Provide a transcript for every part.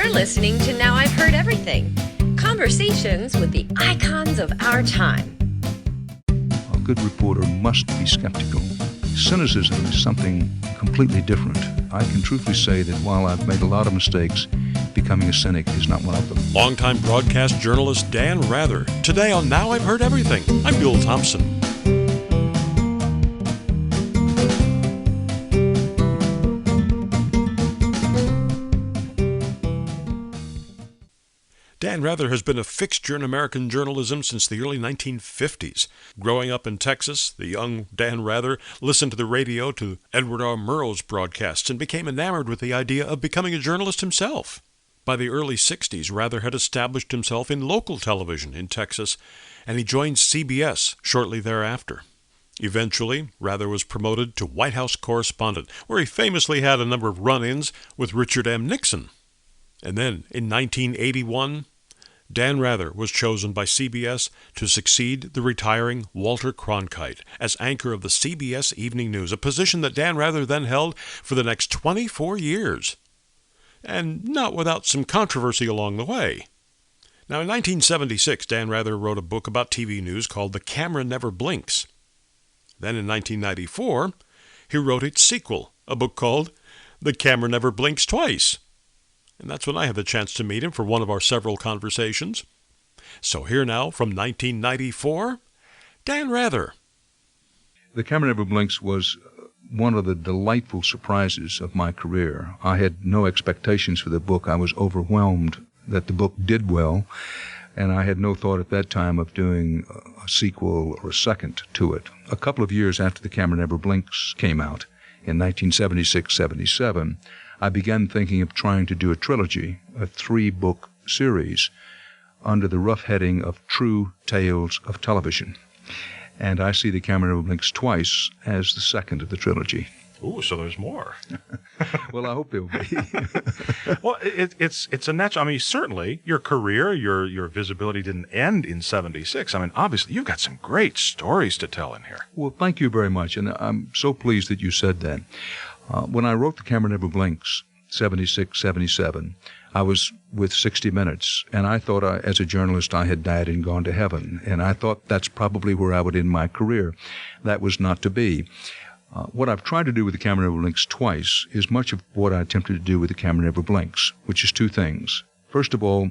You're listening to Now I've Heard Everything. Conversations with the icons of our time. A good reporter must be skeptical. Cynicism is something completely different. I can truthfully say that while I've made a lot of mistakes, becoming a cynic is not one of them. Longtime broadcast journalist Dan Rather. Today on Now I've Heard Everything. I'm Bill Thompson. Dan Rather has been a fixture in American journalism since the early 1950s. Growing up in Texas, the young Dan Rather listened to the radio to Edward R. Murrow's broadcasts and became enamored with the idea of becoming a journalist himself. By the early 60s, Rather had established himself in local television in Texas, and he joined CBS shortly thereafter. Eventually, Rather was promoted to White House correspondent, where he famously had a number of run-ins with Richard M. Nixon. And then, in 1981, Dan Rather was chosen by CBS to succeed the retiring Walter Cronkite as anchor of the CBS Evening News, a position that Dan Rather then held for the next 24 years. And not without some controversy along the way. Now, in 1976, Dan Rather wrote a book about TV news called The Camera Never Blinks. Then in 1994, he wrote its sequel, a book called The Camera Never Blinks Twice. And that's when I had the chance to meet him for one of our several conversations. So here now, from 1994, Dan Rather. The Camera Never Blinks was one of the delightful surprises of my career. I had no expectations for the book. I was overwhelmed that the book did well, and I had no thought at that time of doing a sequel or a second to it. A couple of years after The Camera Never Blinks came out, in 1976-77, I began thinking of trying to do a trilogy, a 3-book series, under the rough heading of True Tales of Television. And I see The Camera Never Blinks Twice as the second of the trilogy. Ooh, so there's more. Well, I hope there will be. Well, it's a natural. I mean, certainly your career, your visibility didn't end in '76. I mean, obviously you've got some great stories to tell in here. Well, thank you very much, and I'm so pleased that you said that. When I wrote The Camera Never Blinks, 76, 77, I was with 60 Minutes, and I thought as a journalist I had died and gone to heaven, and I thought that's probably where I would end my career. That was not to be. What I've tried to do with The Camera Never Blinks Twice is much of what I attempted to do with The Camera Never Blinks, which is 2 things. First of all,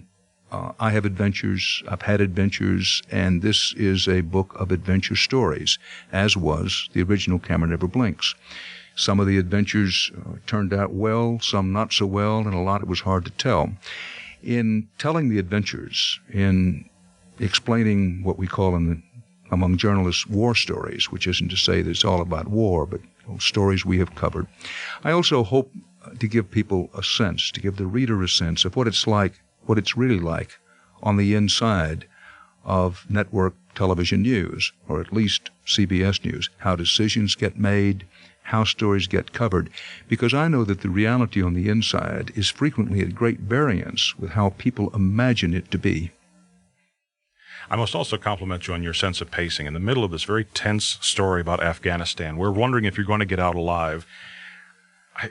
I have adventures, I've had adventures, and this is a book of adventure stories, as was the original Camera Never Blinks. Some of the adventures turned out well, some not so well, and a lot it was hard to tell. In telling the adventures, in explaining what we call among journalists war stories, which isn't to say that it's all about war, but stories we have covered, I also hope to give people a sense, to give the reader a sense of what it's like, what it's really like on the inside of network television news, or at least CBS News, how decisions get made, how stories get covered, because I know that the reality on the inside is frequently at great variance with how people imagine it to be. I must also compliment you on your sense of pacing. In the middle of this very tense story about Afghanistan, we're wondering if you're going to get out alive.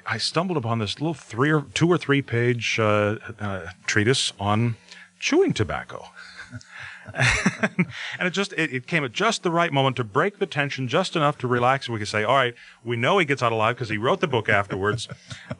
I stumbled upon this little 2 or 3 page treatise on chewing tobacco. And it came at just the right moment to break the tension just enough to relax. We could say, all right, we know he gets out alive because he wrote the book afterwards,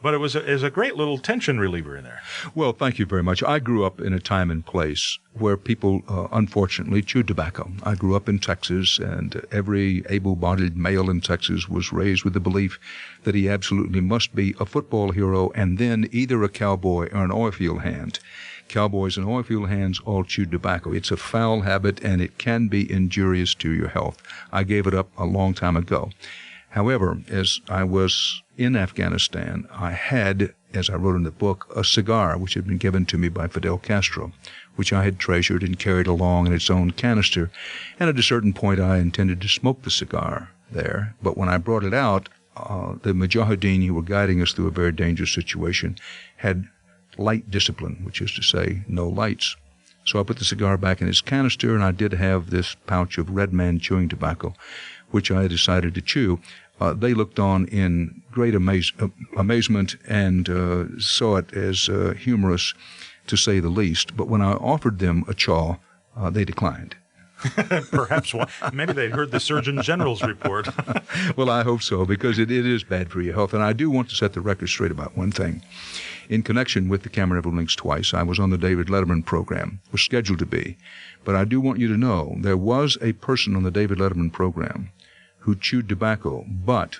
but it was a great little tension reliever in there. Well, thank you very much. I grew up in a time and place where people, unfortunately, chewed tobacco. I grew up in Texas, and every able-bodied male in Texas was raised with the belief that he absolutely must be a football hero and then either a cowboy or an oilfield hand. Cowboys and oilfield hands all chew tobacco. It's a foul habit, and it can be injurious to your health. I gave it up a long time ago. However, as I was in Afghanistan, I had, as I wrote in the book, a cigar which had been given to me by Fidel Castro, which I had treasured and carried along in its own canister. And at a certain point, I intended to smoke the cigar there. But when I brought it out, the Mujahideen who were guiding us through a very dangerous situation had light discipline, which is to say no lights. So I put the cigar back in its canister, and I did have this pouch of Red Man chewing tobacco, which I decided to chew. They looked on in great amazement and saw it as humorous, to say the least. But when I offered them a chaw, they declined. Perhaps maybe they'd heard the Surgeon General's report. Well, I hope so, because it is bad for your health. And I do want to set the record straight about one thing. In connection with the Camera Never Blinks Twice, I was on the David Letterman program, was scheduled to be. But I do want you to know there was a person on the David Letterman program who chewed tobacco, but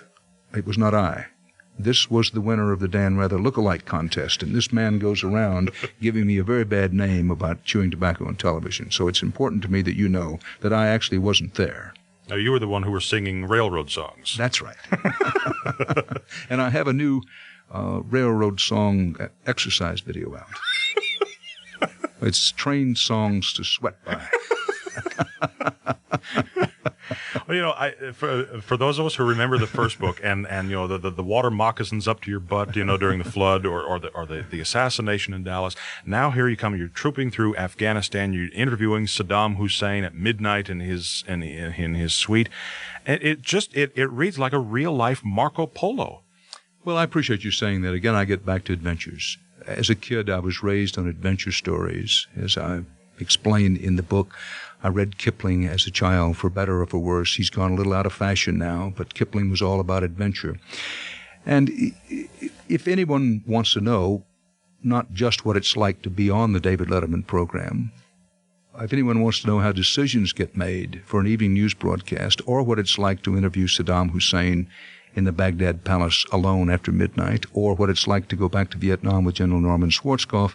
it was not I. This was the winner of the Dan Rather Lookalike contest, and this man goes around giving me a very bad name about chewing tobacco on television. So it's important to me that you know that I actually wasn't there. Now, you were the one who were singing railroad songs. That's right. And I have a new railroad song exercise video out. It's train songs to sweat by. Well, you know, for those of us who remember the first book, and you know the water moccasins up to your butt, you know, during the flood or the assassination in Dallas. Now here you come, you're trooping through Afghanistan, you're interviewing Saddam Hussein at midnight in his suite. It reads like a real life Marco Polo. Well, I appreciate you saying that. Again, I get back to adventures. As a kid, I was raised on adventure stories, as I explained in the book. I read Kipling as a child, for better or for worse. He's gone a little out of fashion now, but Kipling was all about adventure. And if anyone wants to know not just what it's like to be on the David Letterman program, if anyone wants to know how decisions get made for an evening news broadcast, or what it's like to interview Saddam Hussein in the Baghdad Palace alone after midnight, or what it's like to go back to Vietnam with General Norman Schwarzkopf,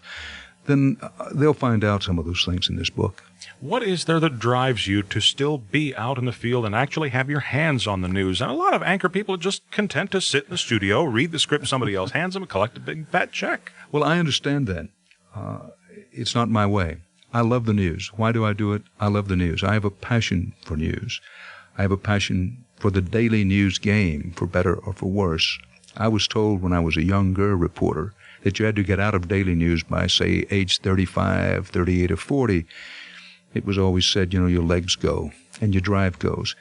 then they'll find out some of those things in this book. What is there that drives you to still be out in the field and actually have your hands on the news? And a lot of anchor people are just content to sit in the studio, read the script somebody else hands them, and collect a big fat check. Well, I understand that. It's not my way. I love the news. Why do I do it? I love the news. I have a passion for news. I have a passion for the daily news game, for better or for worse. I was told when I was a younger reporter that you had to get out of daily news by, say, age 35, 38, or 40. It was always said, you know, your legs go and your drive goes.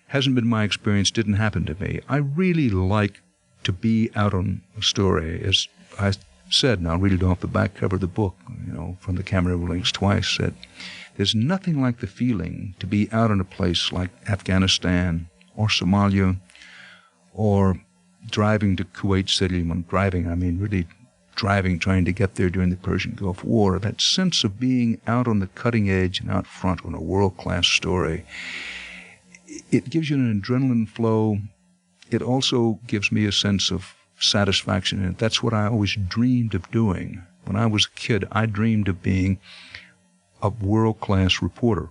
Hasn't been my experience, didn't happen to me. I really like to be out on a story. As I said, and I'll read it off the back cover of the book, you know, from the Camera Never Blinks Twice, that there's nothing like the feeling to be out in a place like Afghanistan or Somalia or driving to Kuwait City. When driving, I mean really driving, trying to get there during the Persian Gulf War. That sense of being out on the cutting edge and out front on a world-class story, it gives you an adrenaline flow. It also gives me a sense of satisfaction, and that's what I always dreamed of doing. When I was a kid, I dreamed of being a world-class reporter,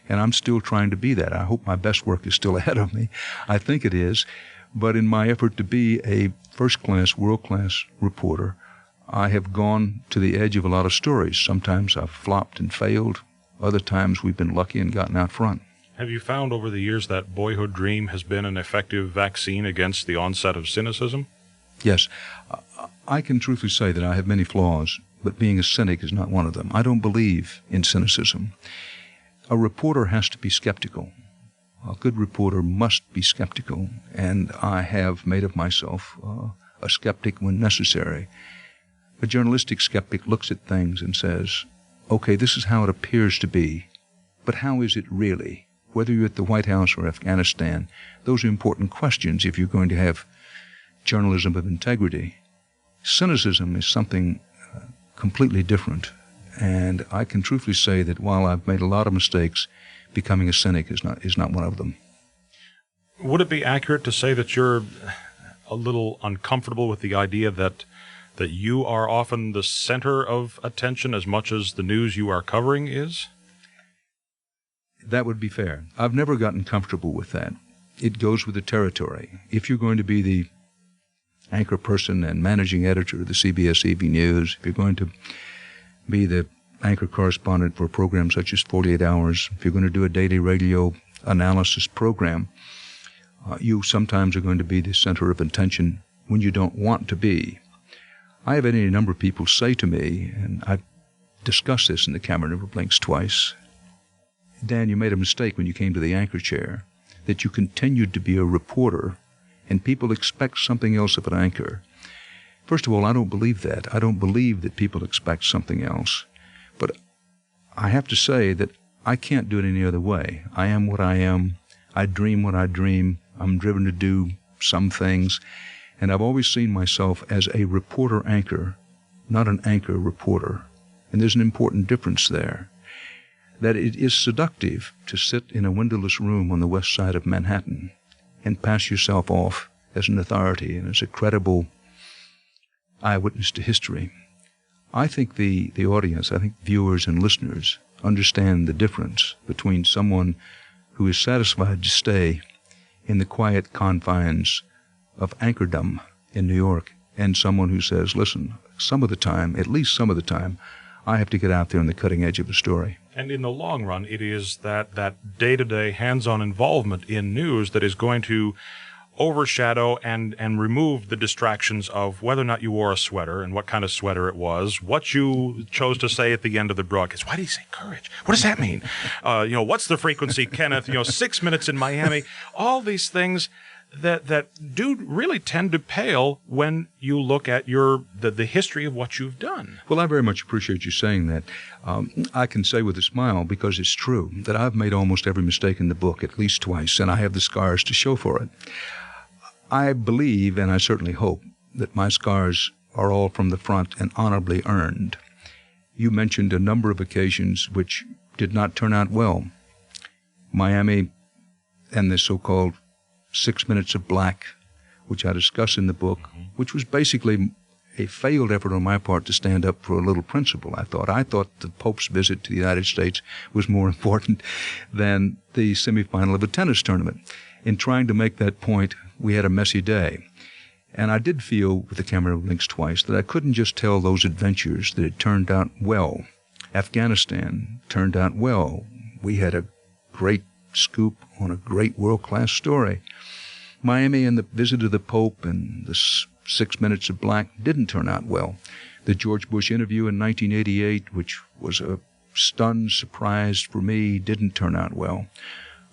and I'm still trying to be that. I hope my best work is still ahead of me. I think it is, but in my effort to be a first-class, world-class reporter, I have gone to the edge of a lot of stories. Sometimes I've flopped and failed. Other times we've been lucky and gotten out front. Have you found over the years that boyhood dream has been an effective vaccine against the onset of cynicism? Yes. I can truthfully say that I have many flaws, but being a cynic is not one of them. I don't believe in cynicism. A reporter has to be skeptical. A good reporter must be skeptical, and I have made of myself a skeptic when necessary. A journalistic skeptic looks at things and says, okay, this is how it appears to be, but how is it really? Whether you're at the White House or Afghanistan, those are important questions if you're going to have journalism of integrity. Cynicism is something completely different, and I can truthfully say that while I've made a lot of mistakes, becoming a cynic is not one of them. Would it be accurate to say that you're a little uncomfortable with the idea that you are often the center of attention as much as the news you are covering is? That would be fair. I've never gotten comfortable with that. It goes with the territory. If you're going to be the anchor person and managing editor of the CBS Evening News, if you're going to be the anchor correspondent for a program such as 48 Hours, if you're going to do a daily radio analysis program, you sometimes are going to be the center of attention when you don't want to be. I have had any number of people say to me, and I've discussed this in the Camera Never Blinks Twice, Dan, you made a mistake when you came to the anchor chair, that you continued to be a reporter and people expect something else of an anchor. First of all, I don't believe that. I don't believe that people expect something else. But I have to say that I can't do it any other way. I am what I am. I dream what I dream. I'm driven to do some things. And I've always seen myself as a reporter anchor, not an anchor reporter. And there's an important difference there. That it is seductive to sit in a windowless room on the west side of Manhattan and pass yourself off as an authority and as a credible eyewitness to history. I think the audience, I think viewers and listeners understand the difference between someone who is satisfied to stay in the quiet confines of anchordom in New York and someone who says, listen, some of the time, at least some of the time, I have to get out there on the cutting edge of a story. And in the long run, it is that day-to-day hands-on involvement in news that is going to overshadow and remove the distractions of whether or not you wore a sweater and what kind of sweater it was, what you chose to say at the end of the broadcast. Why did he say courage? What does that mean? What's the frequency, Kenneth? 6 minutes in Miami. All these things that do really tend to pale when you look at the history of what you've done. Well, I very much appreciate you saying that. I can say with a smile, because it's true, that I've made almost every mistake in the book at least twice, and I have the scars to show for it. I believe, and I certainly hope, that my scars are all from the front and honorably earned. You mentioned a number of occasions which did not turn out well. Miami and the so-called 6 Minutes of Black, which I discuss in the book, which was basically a failed effort on my part to stand up for a little principle, I thought the Pope's visit to the United States was more important than the semifinal of a tennis tournament. In trying to make that point, we had a messy day. And I did feel, with the camera links twice, that I couldn't just tell those adventures that it turned out well. Afghanistan turned out well. We had a great scoop on a great world-class story. Miami and the visit of the Pope and the 6 Minutes of Black didn't turn out well. The George Bush interview in 1988, which was a stunned surprise for me, didn't turn out well.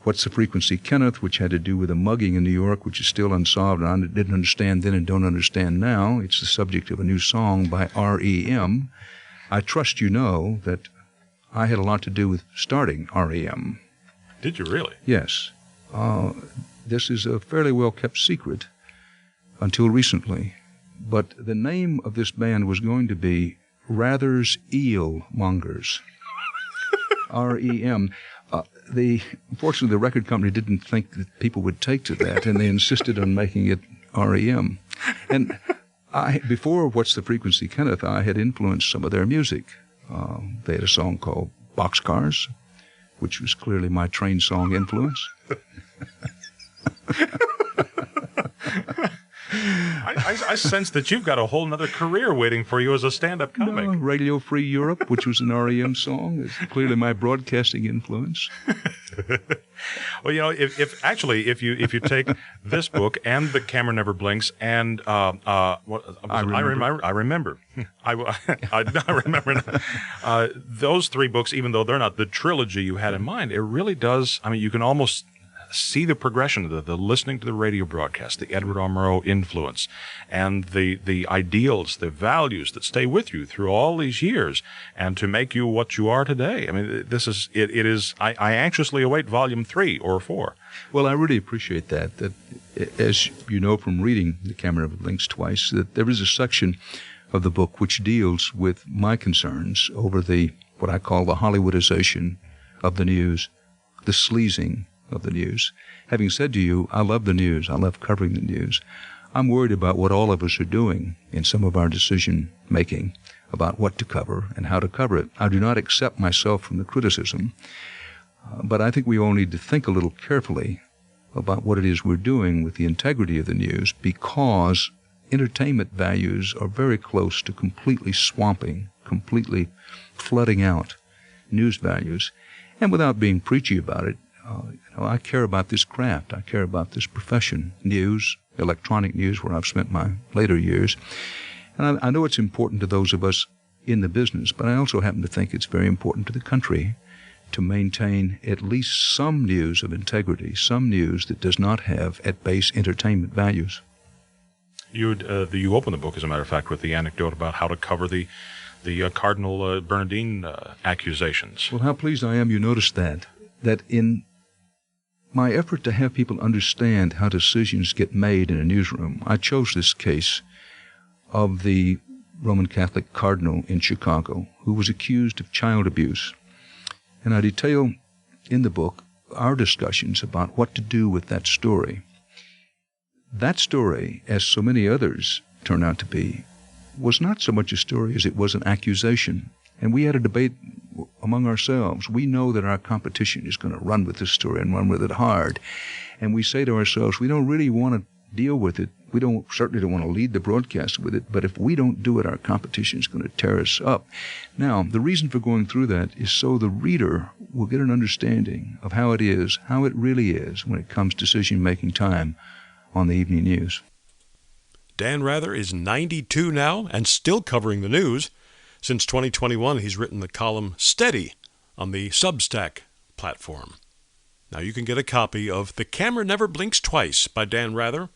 What's the Frequency, Kenneth, which had to do with a mugging in New York, which is still unsolved, and I didn't understand then and don't understand now. It's the subject of a new song by R.E.M. I trust you know that I had a lot to do with starting R.E.M. Did you really? Yes. This is a fairly well-kept secret until recently. But the name of this band was going to be Rather's Eel Mongers. R.E.M. Unfortunately, the record company didn't think that people would take to that, and they insisted on making it R.E.M. And before What's the Frequency, Kenneth, I had influenced some of their music. They had a song called Boxcars, which was clearly my train song influence. I sense that you've got a whole other career waiting for you as a stand-up comic. No, Radio Free Europe, which was an R.E.M. song, is clearly my broadcasting influence. Well, if you take this book and The Camera Never Blinks and I remember those three books, even though they're not the trilogy you had in mind, it really does. I mean, you can almost see the progression of the listening to the radio broadcast, the Edward R. Murrow influence, and the ideals, the values that stay with you through all these years, and to make you what you are today. I mean, this is it is. I anxiously await volume 3 or 4. Well, I really appreciate that. That, as you know from reading The Camera Never Blinks twice, that there is a section of the book which deals with my concerns over what I call the Hollywoodization of the news, the sleazing of the news. Having said to you, I love the news. I love covering the news. I'm worried about what all of us are doing in some of our decision-making about what to cover and how to cover it. I do not accept myself from the criticism, but I think we all need to think a little carefully about what it is we're doing with the integrity of the news, because entertainment values are very close to completely swamping, completely flooding out news values. And without being preachy about it, I care about this craft. I care about this profession, news, electronic news, where I've spent my later years. And I know it's important to those of us in the business, but I also happen to think it's very important to the country to maintain at least some news of integrity, some news that does not have at base entertainment values. You open the book, as a matter of fact, with the anecdote about how to cover the Cardinal Bernardine accusations. Well, how pleased I am you noticed that in my effort to have people understand how decisions get made in a newsroom, I chose this case of the Roman Catholic cardinal in Chicago who was accused of child abuse. And I detail in the book our discussions about what to do with that story. That story, as so many others turn out to be, was not so much a story as it was an accusation. And we had a debate among ourselves. We know that our competition is going to run with this story and run with it hard. And we say to ourselves, we don't really want to deal with it. We certainly don't want to lead the broadcast with it, but if we don't do it, our competition is going to tear us up. Now, the reason for going through that is so the reader will get an understanding of how it is, how it really is when it comes decision-making time on the evening news. Dan Rather is 92 now and still covering the news. Since 2021, he's written the column Steady on the Substack platform. Now you can get a copy of The Camera Never Blinks Twice by Dan Rather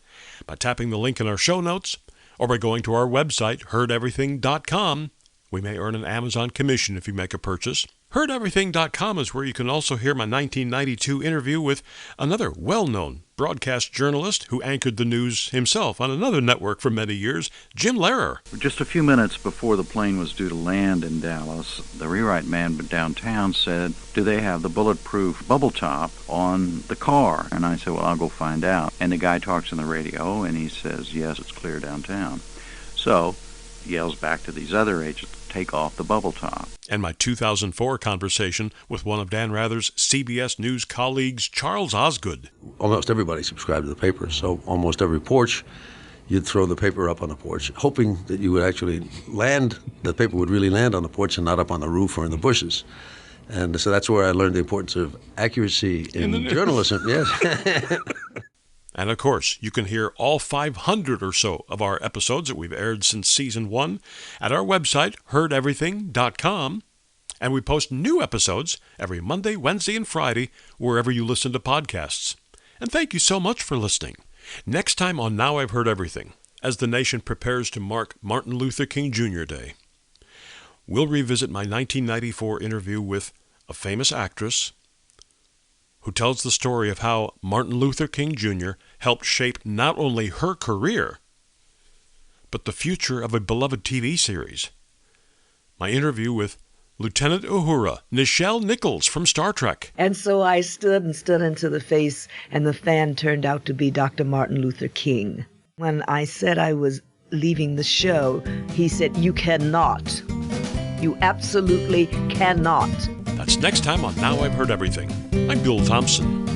by tapping the link in our show notes or by going to our website, heardeverything.com. We may earn an Amazon commission if you make a purchase. Heardeverything.com is where you can also hear my 1992 interview with another well-known broadcast journalist who anchored the news himself on another network for many years, Jim Lehrer. Just a few minutes before the plane was due to land in Dallas, the rewrite man downtown said, "Do they have the bulletproof bubble top on the car?" And I said, "Well, I'll go find out." And the guy talks on the radio, and he says, "Yes, it's clear downtown." So he yells back to these other agents, "Take off the bubble top." And my 2004 conversation with one of Dan Rather's CBS News colleagues, Charles Osgood. Almost everybody subscribed to the paper, so almost every porch, you'd throw the paper up on the porch, hoping that you would actually land, the paper would really land on the porch and not up on the roof or in the bushes. And so that's where I learned the importance of accuracy in journalism. Yes. And of course, you can hear all 500 or so of our episodes that we've aired since Season 1 at our website, heardeverything.com. And we post new episodes every Monday, Wednesday, and Friday, wherever you listen to podcasts. And thank you so much for listening. Next time on Now I've Heard Everything, as the nation prepares to mark Martin Luther King Jr. Day, we'll revisit my 1994 interview with a famous actress who tells the story of how Martin Luther King Jr. helped shape not only her career, but the future of a beloved TV series. My interview with Lieutenant Uhura, Nichelle Nichols from Star Trek. And so I stood into the face, and the fan turned out to be Dr. Martin Luther King. When I said I was leaving the show, he said, "You cannot. You absolutely cannot." That's next time on Now I've Heard Everything. I'm Bill Thompson.